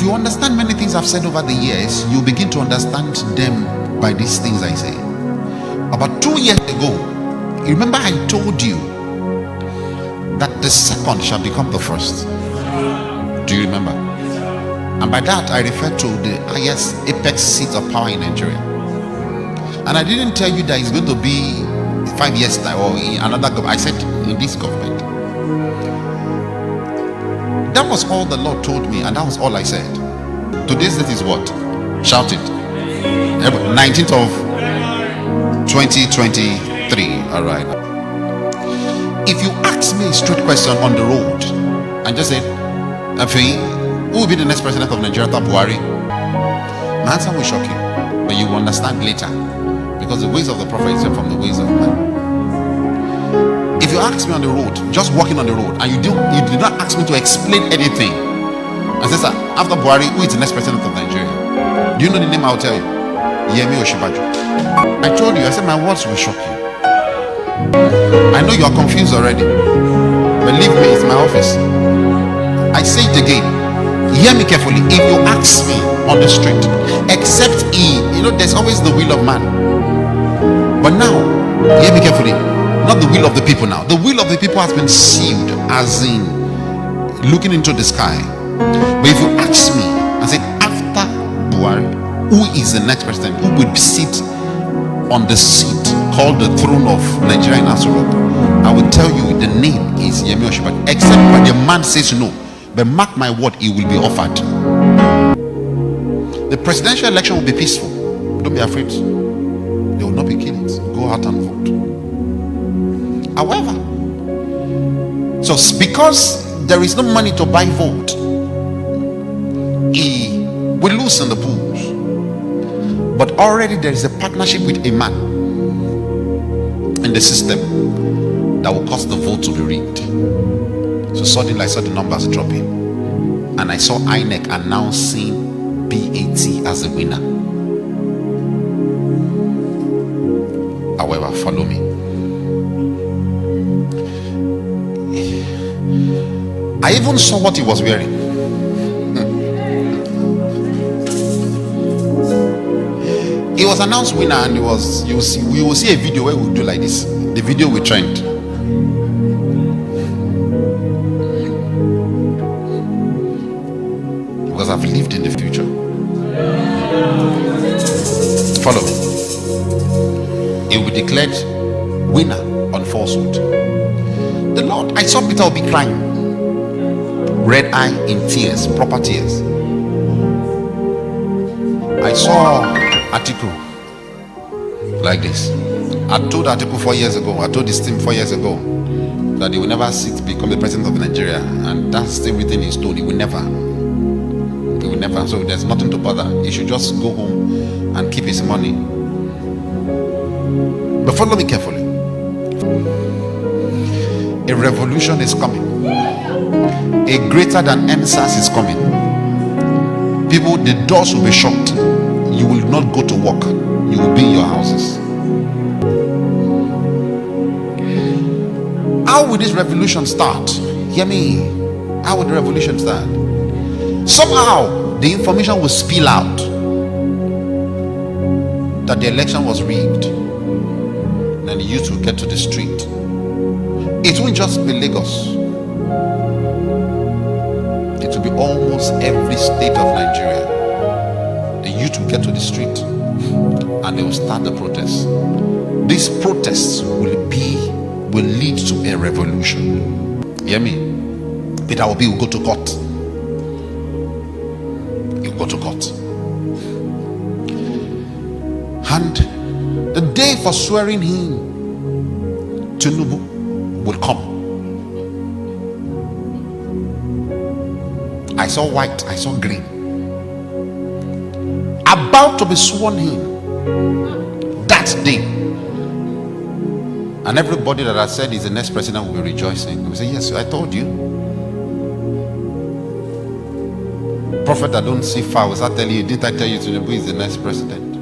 you understand many things I've said over the years, you begin to understand them by these things I say. About 2 years ago, you remember I told you that the second shall become the first. Do you remember? And by that I refer to the highest apex seat of power in Nigeria. And I didn't tell you that it's going to be 5 years time or in another government. I said in this government. That was all the Lord told me, and that was all I said. Today's date is what? Shout it. 19th of 2023. All right. If you ask me a straight question on the road and just say, who will be the next president of Nigeria after Buhari? My answer will shock you, but you will understand later, because the ways of the prophet is from the ways of man. If you ask me on the road, just walking on the road, and you did not ask me to explain anything, and say, sir, after Buhari, who is the next president of Nigeria? Do you know the name? I'll tell you. Yemi Osinbajo. I told you, I said my words will shock you. I know you are confused already. Believe me, it's my office. I say it again. Hear me carefully. If you ask me on the street, except there's always the will of man. But now, hear me carefully. Not the will of the people now. The will of the people has been sealed, as in looking into the sky. But if you ask me and say, after Buhari, who is the next president? Who will sit on the seat called the throne of Nigerian Europe? I will tell you the name is Yemi Osinbajo. Except when the man says no. But mark my word, it will be offered. The presidential election will be peaceful. Don't be afraid. There will not be killings. Go out and vote. However, so because there is no money to buy vote, he will lose in the polls. But already there is a partnership with a man in the system that will cause the vote to be rigged. So suddenly I saw the numbers dropping, and I saw INEC announcing BAT as the winner. However, follow me. I even saw what he was wearing. He was announced winner, and we will see a video where we'll do like this. The video will trend. Because I've lived in the future. Follow me. He will be declared winner on falsehood. The Lord, I saw Peter Obi crying. Red eye in tears, proper tears. I saw Atiku like this. I told Atiku 4 years ago, I told this team 4 years ago, that he will never become the president of Nigeria, and that's still written in stone. He will never. So there's nothing to bother. He should just go home and keep his money. But follow me carefully. A revolution is coming. A greater than NSAS is coming. People, the doors will be shut. You will not go to work. You will be in your houses. How will this revolution start? Hear me. How will the revolution start? Somehow the information will spill out that the election was rigged. Then the youth will get to the street. It won't just be Lagos. It will be almost every state of Nigeria. The youth will get to the street and they will start the protests. These protests will lead to a revolution. Hear me? Peter Obi will go to court. He will go to court. And the day for swearing him, Tinubu, will come. I saw white, I saw green. About to be sworn in that day. And everybody that I said is the next president will be rejoicing. They will say, yes, I told you. Prophet that don't see far will start telling you, didn't I tell you Tinubu is the next president?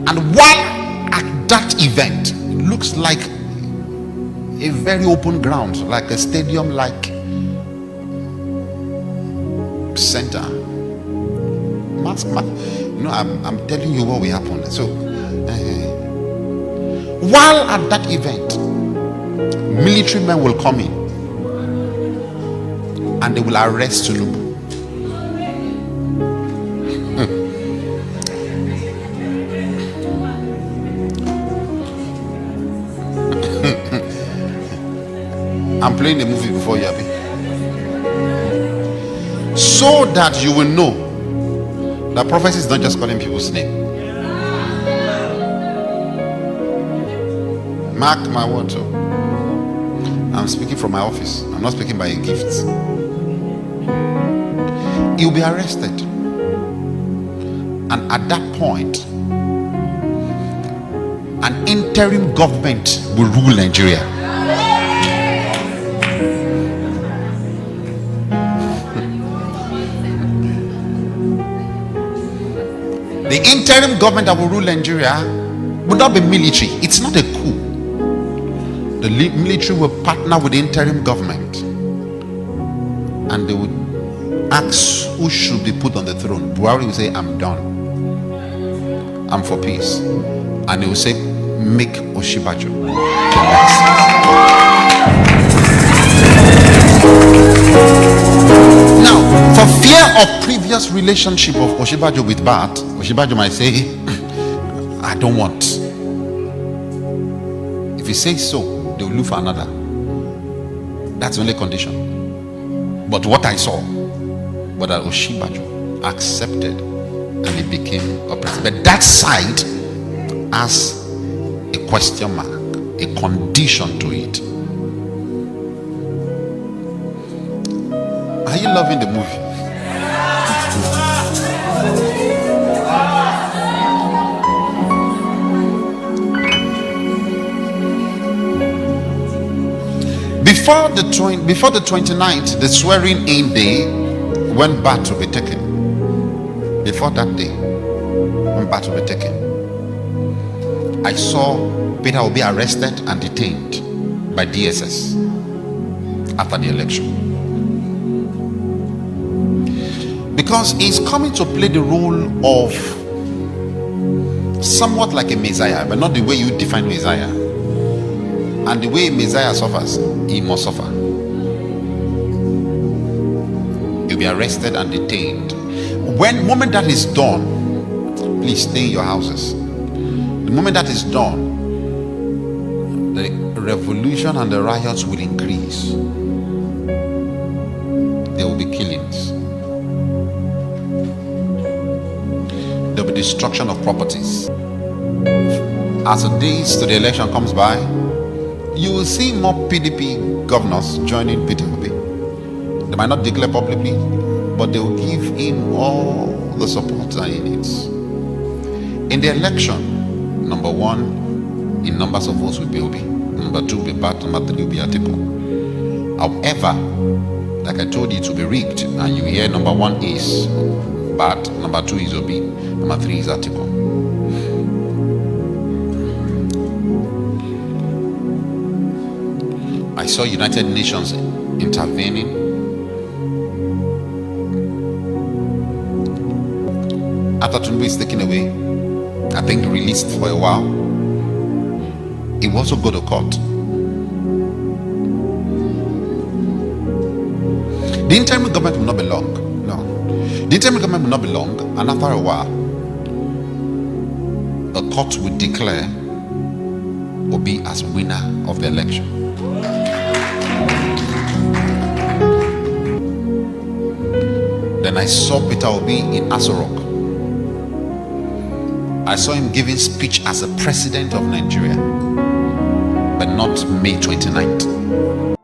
And while at that event, it looks like a very open ground, like a stadium, like center. I'm telling you what will happen. So, while at that event, military men will come in and they will arrest Tinubu. I'm playing a movie before you, Abi. So that you will know that prophecy is not just calling people's name. Mark my words. I'm speaking from my office. I'm not speaking by a gift. He'll be arrested. And at that point, an interim government will rule Nigeria. The interim government that will rule Nigeria will not be military. It's not a coup. The military will partner with the interim government and they would ask who should be put on the throne. Buhari will say, I'm done. I'm for peace. And they will say, make Oshibajo the next. Now, for fear of previous relationship of Oshibajo with Bat, Oshibajo might say, I don't want. If he says so, they will look for another. That's the only condition. But what I saw was that Oshibajo accepted and he became a president. But that side has a question mark, a condition to it. Are you loving the movie? Before the 29th, the swearing in day, when Bat will be taken. Before that day, when Bat will be taken, I saw Peter Obi arrested and detained by DSS after the election. Because he's coming to play the role of somewhat like a Messiah, but not the way you define Messiah. And the way Messiah suffers, he must suffer. He'll be arrested and detained. When moment that is done, please stay in your houses. The moment that is done, the revolution and the riots will increase. There will be killings. There will be destruction of properties. As the days to the election comes by, you will see more PDP governors joining Peter Obi. They might not declare publicly, but they will give him all the support that he needs. In the election, number one in numbers of votes will be Obi, number two will be Bat, number three will be Atiku. However, like I told you, it will be rigged, and you hear number one is Bat, number two is Obi, number three is Atiku. I saw United Nations intervening. After Tinubu is taken away, I think released for a while, he will also go to court. The interim government will not be long. No. The interim government will not be long, and after a while, the court will declare Obi as winner of the election. Then I saw Peter Obi in Aso Rock. I saw him giving speech as a president of Nigeria, but not May 29th.